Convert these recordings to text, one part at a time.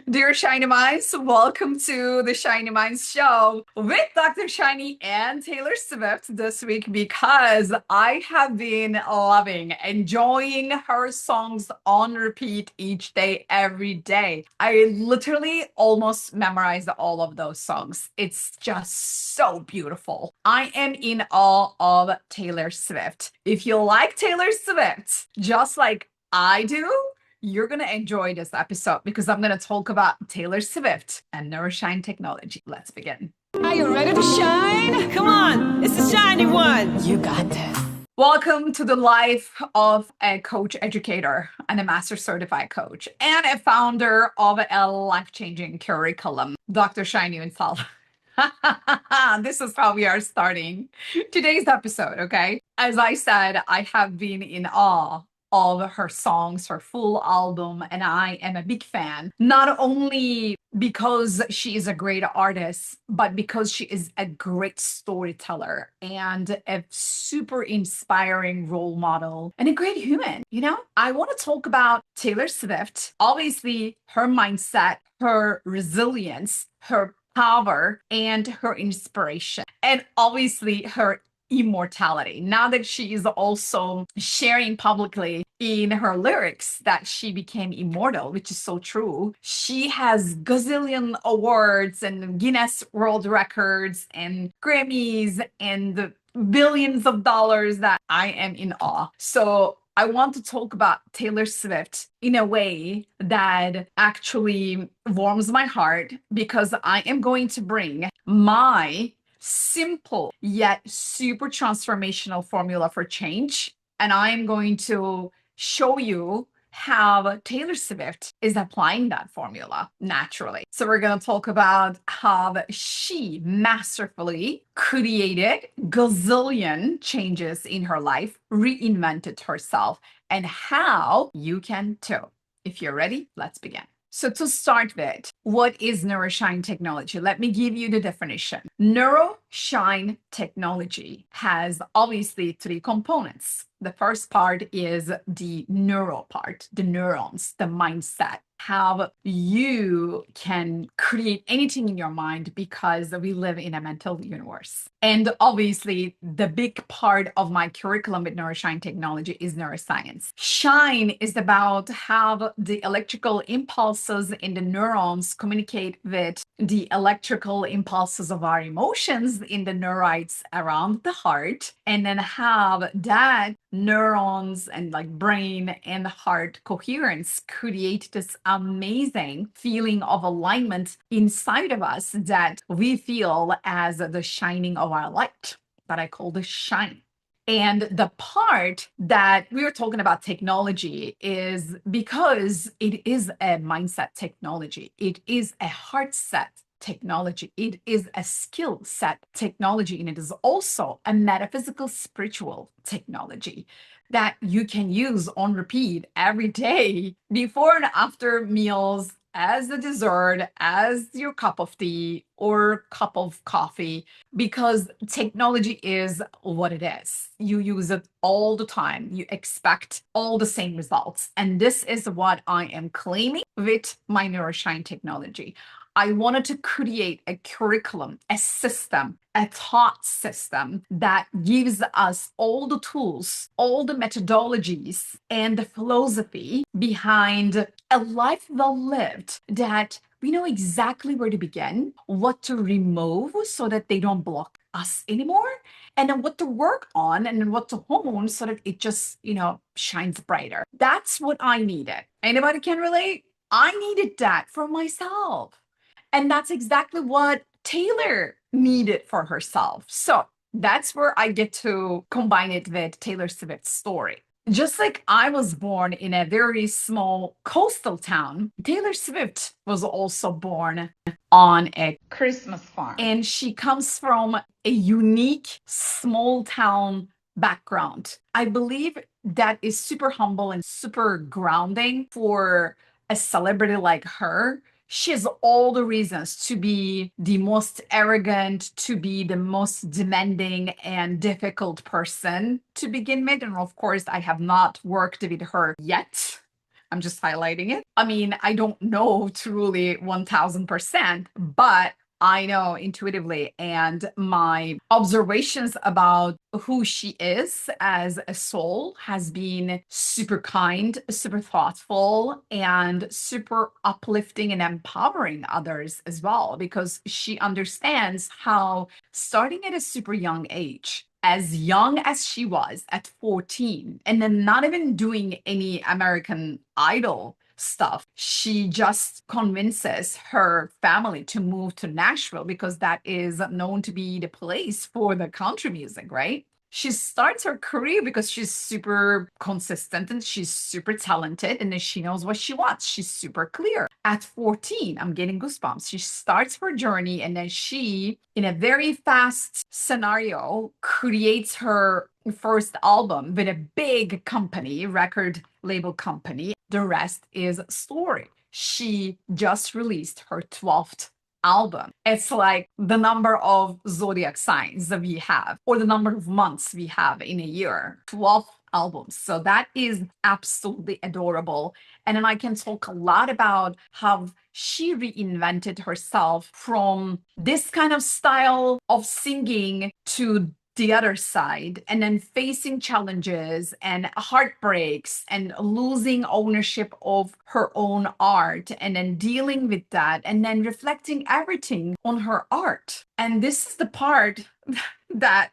Dear Shiny Minds, welcome to the Shiny Minds show with Dr. Shiny and Taylor Swift this week because I have been enjoying her songs on repeat each day, every day. I literally almost memorized all of those songs. It's just so beautiful. I am in awe of Taylor Swift. If you like Taylor Swift, just like I do, you're going to enjoy this episode because I'm going to talk about Taylor Swift and Neuro-Shine Technology. Let's begin. Are you ready to shine? Come on, it's the shiny one. You got this. Welcome to the life of a coach educator and a master certified coach and a founder of a life-changing curriculum, Dr. Shiny himself. This is how we are starting today's episode, okay? As I said, I have been in awe of her songs, her full album, and I am a big fan, not only because she is a great artist, but because she is a great storyteller and a super inspiring role model and a great human. I want to talk about Taylor Swift, obviously her mindset, her resilience, her power, and her inspiration, and obviously her immortality. Now that she is also sharing publicly in her lyrics that she became immortal, which is so true. She has gazillion awards and Guinness World Records and Grammys and billions of dollars that I am in awe. So I want to talk about Taylor Swift in a way that actually warms my heart because I am going to bring my simple yet super transformational formula for change. And I'm going to show you how Taylor Swift is applying that formula naturally. So we're going to talk about how she masterfully created gazillion changes in her life, reinvented herself, and how you can too. If you're ready, let's begin. So to start with, what is Neuro-Shine Technology? Let me give you the definition. Neuro-Shine Technology has obviously three components. The first part is the neuro part, the neurons, the mindset, how you can create anything in your mind because we live in a mental universe. And obviously, the big part of my curriculum with Neuro-Shine Technology is neuroscience. Shine is about how the electrical impulses in the neurons communicate with the electrical impulses of our emotions in the neurites around the heart, and then how that neurons and like brain and heart coherence create this amazing feeling of alignment inside of us that we feel as the shining of our light that I call the shine. And the part that we were talking about technology is because it is a mindset technology. It is a heart set technology. It is a skill set technology. And it is also a metaphysical spiritual technology that you can use on repeat every day before and after meals, as a dessert, as your cup of tea or cup of coffee, because technology is what it is. You use it all the time. You expect all the same results. And this is what I am claiming with my Neuro-Shine Technology. I wanted to create a curriculum, a system, a thought system that gives us all the tools, all the methodologies, and the philosophy behind a life well lived that we know exactly where to begin, what to remove so that they don't block us anymore, and then what to work on and then what to hone so that it just, shines brighter. That's what I needed. Anybody can relate? I needed that for myself. And that's exactly what Taylor needed for herself. So that's where I get to combine it with Taylor Swift's story. Just like I was born in a very small coastal town, Taylor Swift was also born on a Christmas farm. And she comes from a unique small town background. I believe that is super humble and super grounding for a celebrity like her. She has all the reasons to be the most arrogant, to be the most demanding and difficult person to begin with. And of course, I have not worked with her yet. I'm just highlighting it. I mean, I don't know truly 1000%, but I know intuitively, and my observations about who she is as a soul has been super kind, super thoughtful, and super uplifting and empowering others as well, because she understands how starting at a super young age, as young as she was at 14, and then not even doing any American Idol stuff. She just convinces her family to move to Nashville because that is known to be the place for the country music, right? She starts her career because she's super consistent and she's super talented and then she knows what she wants. She's super clear. At 14, I'm getting goosebumps. She starts her journey and then she, in a very fast scenario, creates her first album with a big company, record label company. The rest is story. She just released her 12th album. It's like the number of zodiac signs that we have, or the number of months we have in a year. 12 albums. So that is absolutely adorable. And then I can talk a lot about how she reinvented herself from this kind of style of singing to the other side, and then facing challenges and heartbreaks and losing ownership of her own art, and then dealing with that, and then reflecting everything on her art. And this is the part that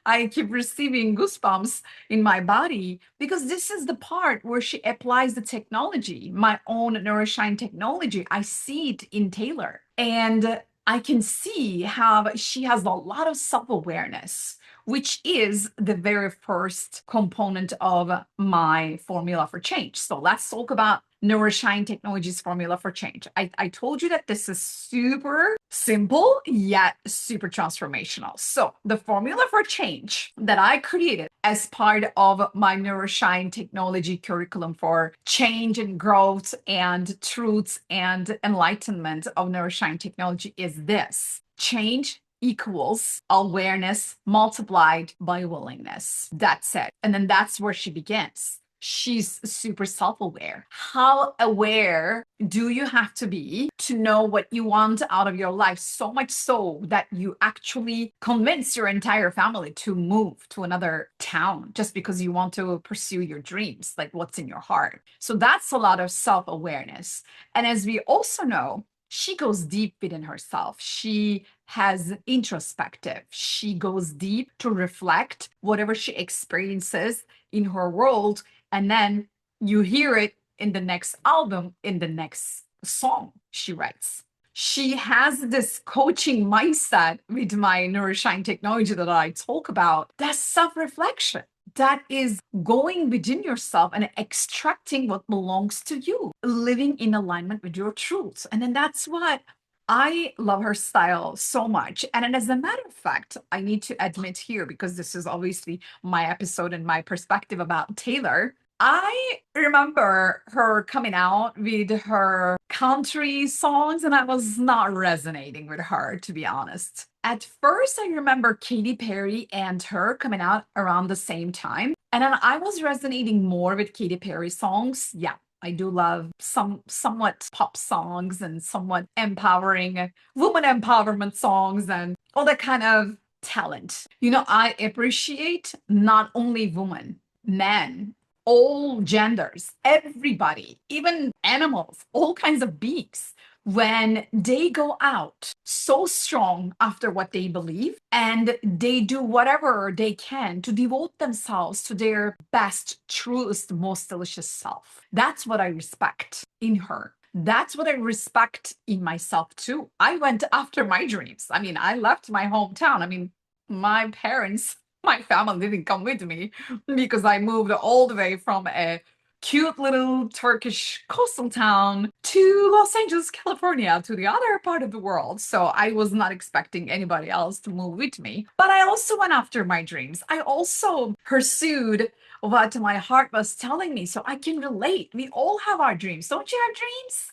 I keep receiving goosebumps in my body, because this is the part where she applies the technology, my own Neuro-Shine technology. I see it in Taylor, and I can see how she has a lot of self-awareness, which is the very first component of my formula for change. So let's talk about Neuro-Shine Technology's formula for change. I told you that this is super simple, yet super transformational. So the formula for change that I created as part of my Neuro-Shine Technology curriculum for change and growth and truths and enlightenment of Neuro-Shine Technology is this: change equals awareness multiplied by willingness. That's it. And then that's where she begins. She's super self-aware. How aware do you have to be to know what you want out of your life? So much so that you actually convince your entire family to move to another town just because you want to pursue your dreams, like what's in your heart. So that's a lot of self-awareness. And as we also know, she goes deep within herself. She has introspective. She goes deep to reflect whatever she experiences in her world. And then you hear it in the next album, in the next song she writes. She has this coaching mindset with my Neuro-Shine technology that I talk about. That's self-reflection. That is going within yourself and extracting what belongs to you, living in alignment with your truths. And then that's what I love her style so much. And then, as a matter of fact, I need to admit here, because this is obviously my episode and my perspective about Taylor. I remember her coming out with her country songs, and I was not resonating with her, to be honest. At first, I remember Katy Perry and her coming out around the same time. And then I was resonating more with Katy Perry songs. Yeah, I do love some somewhat pop songs and somewhat empowering woman empowerment songs and all that kind of talent. You know, I appreciate not only women, men, all genders, everybody, even animals, all kinds of beings, when they go out so strong after what they believe and they do whatever they can to devote themselves to their best, truest, most delicious self. That's what I respect in her. That's what I respect in myself too. I went after my dreams. I mean, I left my hometown. I mean, my parents, my family didn't come with me because I moved all the way from a cute little Turkish coastal town to Los Angeles, California, to the other part of the world. So I was not expecting anybody else to move with me. But I also went after my dreams. I also pursued what my heart was telling me. So I can relate. We all have our dreams. Don't you have dreams?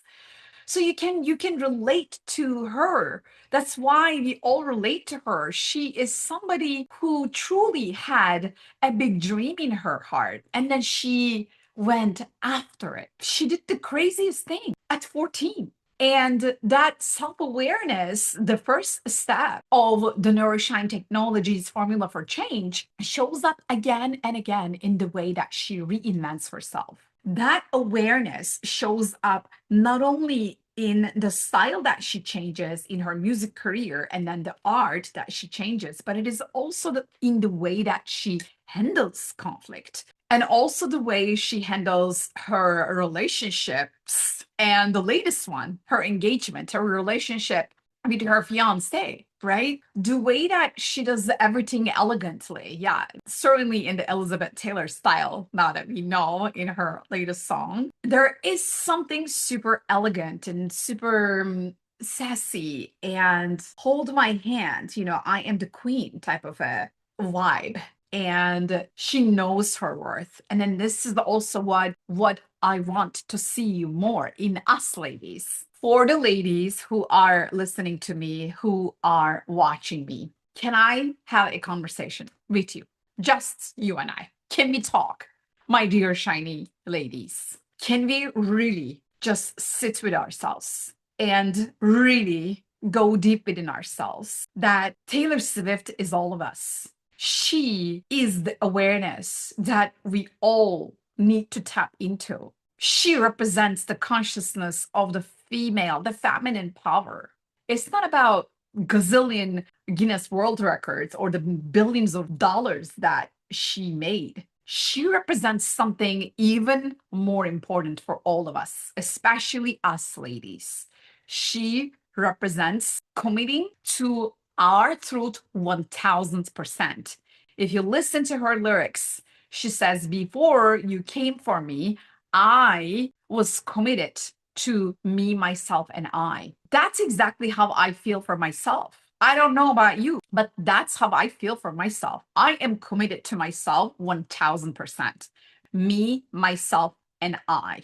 So you can relate to her. That's why we all relate to her. She is somebody who truly had a big dream in her heart, and then she went after it. She did the craziest thing at 14. And that self awareness, the first step of the Neuro-Shine Technology's formula for change, shows up again and again in the way that she reinvents herself. That awareness shows up not only in the style that she changes in her music career and then the art that she changes, but it is also in the way that she handles conflict and also the way she handles her relationships. And the latest one, her engagement, her relationship with her fiance, right? The way that she does everything elegantly. Yeah, certainly in the Elizabeth Taylor style, now that we know in her latest song. There is something super elegant and super sassy and hold my hand, I am the queen type of a vibe. And she knows her worth. And then this is also what I want to see more in us ladies. For the ladies who are listening to me, who are watching me, can I have a conversation with you? Just you and I. Can we talk? My dear shiny ladies, can we really just sit with ourselves and really go deep within ourselves that Taylor Swift is all of us? She is the awareness that we all need to tap into. She represents the consciousness of the female, the feminine power. It's not about gazillion Guinness World Records or the billions of dollars that she made. She represents something even more important for all of us, especially us ladies. She represents committing to our truth 1000%. If you listen to her lyrics, she says, before you came for me, I was committed to me, myself, and I. That's exactly how I feel for myself. I don't know about you, but that's how I feel for myself. I am committed to myself 1000%. Me, myself, and I.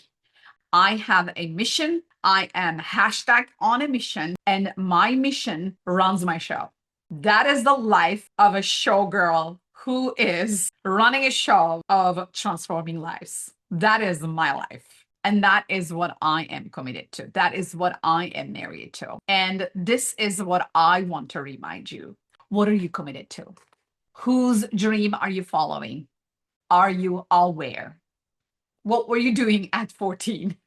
I have a mission. I am hashtag on a mission, and my mission runs my show. That is the life of a showgirl who is running a show of transforming lives. That is my life. And that is what I am committed to. That is what I am married to. And this is what I want to remind you. What are you committed to? Whose dream are you following? Are you aware? What were you doing at 14?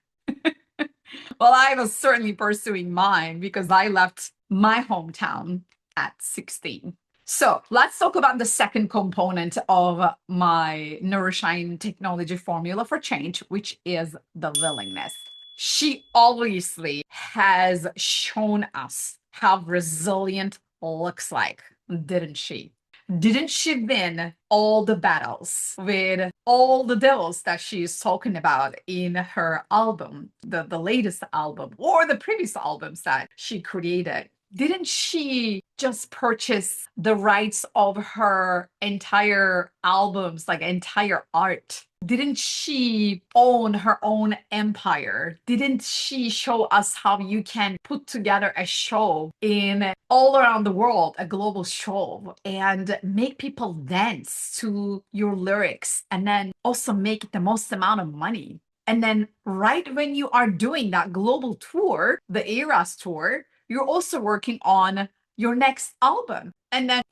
Well, I was certainly pursuing mine because I left my hometown at 16. So let's talk about the second component of my Neuro-Shine Technology formula for change, which is the willingness. She obviously has shown us how resilient looks like, didn't she? Didn't she win all the battles with all the devils that she's talking about in her album, the latest album, or the previous albums that she created? Didn't she just purchase the rights of her entire albums, like entire art? Didn't she own her own empire? Didn't she show us how you can put together a show in all around the world, a global show, and make people dance to your lyrics and then also make the most amount of money? And then right when you are doing that global tour, the Eras tour, you're also working on your next album. And then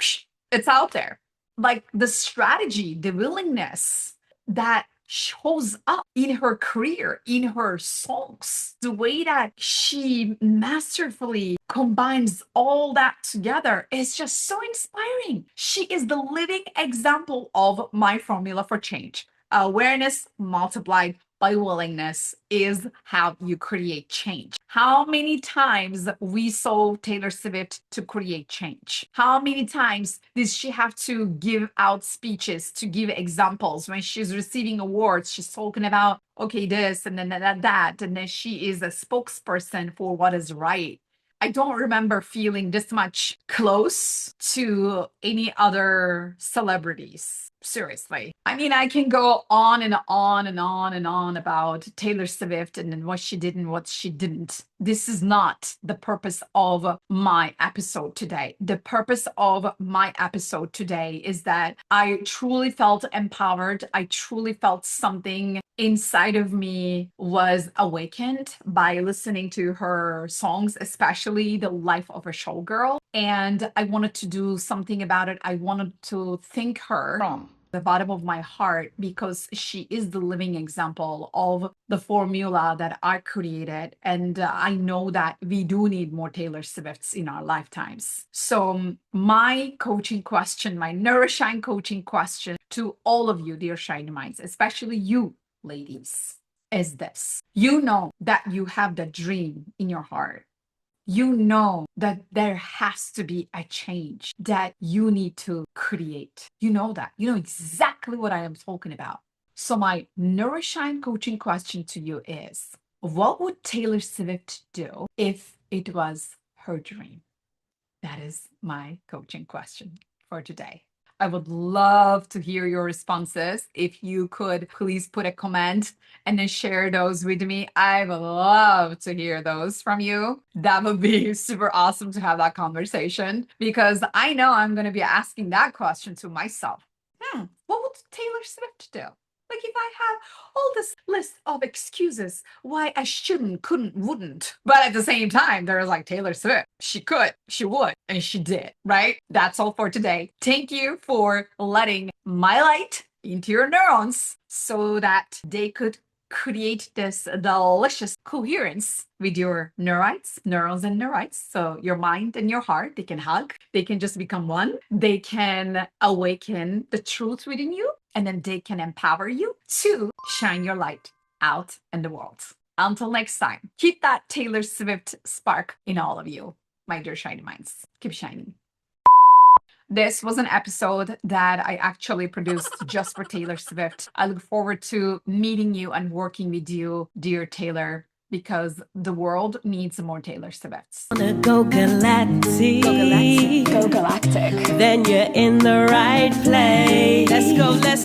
it's out there. Like the strategy, the willingness that shows up in her career, in her songs, the way that she masterfully combines all that together is just so inspiring. She is the living example of my formula for change. Awareness multiplied by willingness is how you create change. How many times we saw Taylor Swift to create change? How many times did she have to give out speeches, to give examples? When she's receiving awards, she's talking about, okay, this and then that, and then she is a spokesperson for what is right. I don't remember feeling this much close to any other celebrities. Seriously. I mean, I can go on and on and on and on about Taylor Swift and then what she did and what she didn't. This is not the purpose of my episode today. The purpose of my episode today is that I truly felt empowered. I truly felt something inside of me was awakened by listening to her songs, especially The Life of a Showgirl. And I wanted to do something about it. I wanted to thank her from the bottom of my heart because she is the living example of the formula that I created. And I know that we do need more Taylor Swifts in our lifetimes. So my coaching question, my Neuro-Shine coaching question to all of you, dear Shiny Minds, especially you, ladies, is this. You know that you have the dream in your heart. You know that there has to be a change that you need to create. You know that. You know exactly what I am talking about. So my Neuro-Shine coaching question to you is, what would Taylor Swift do if it was her dream? That is my coaching question for today. I would love to hear your responses. If you could please put a comment and then share those with me. I would love to hear those from you. That would be super awesome to have that conversation because I know I'm going to be asking that question to myself. What would Taylor Swift do? Like if I have all this list of excuses why I shouldn't, couldn't, wouldn't, but at the same time, there's like Taylor Swift. She could, she would, and she did, right? That's all for today. Thank you for letting my light into your neurons so that they could create this delicious coherence with your neurons and neurites. So your mind and your heart, they can hug, they can just become one. They can awaken the truth within you, and then they can empower you to shine your light out in the world. Until next time, keep that Taylor Swift spark in all of you, my dear Shiny Minds. Keep shining. This was an episode that I actually produced just for Taylor Swift. I look forward to meeting you and working with you, dear Taylor, because the world needs more Taylor Swifts. Go galactic. Go galactic. Go galactic. Then you're in the right place. Let's go, let's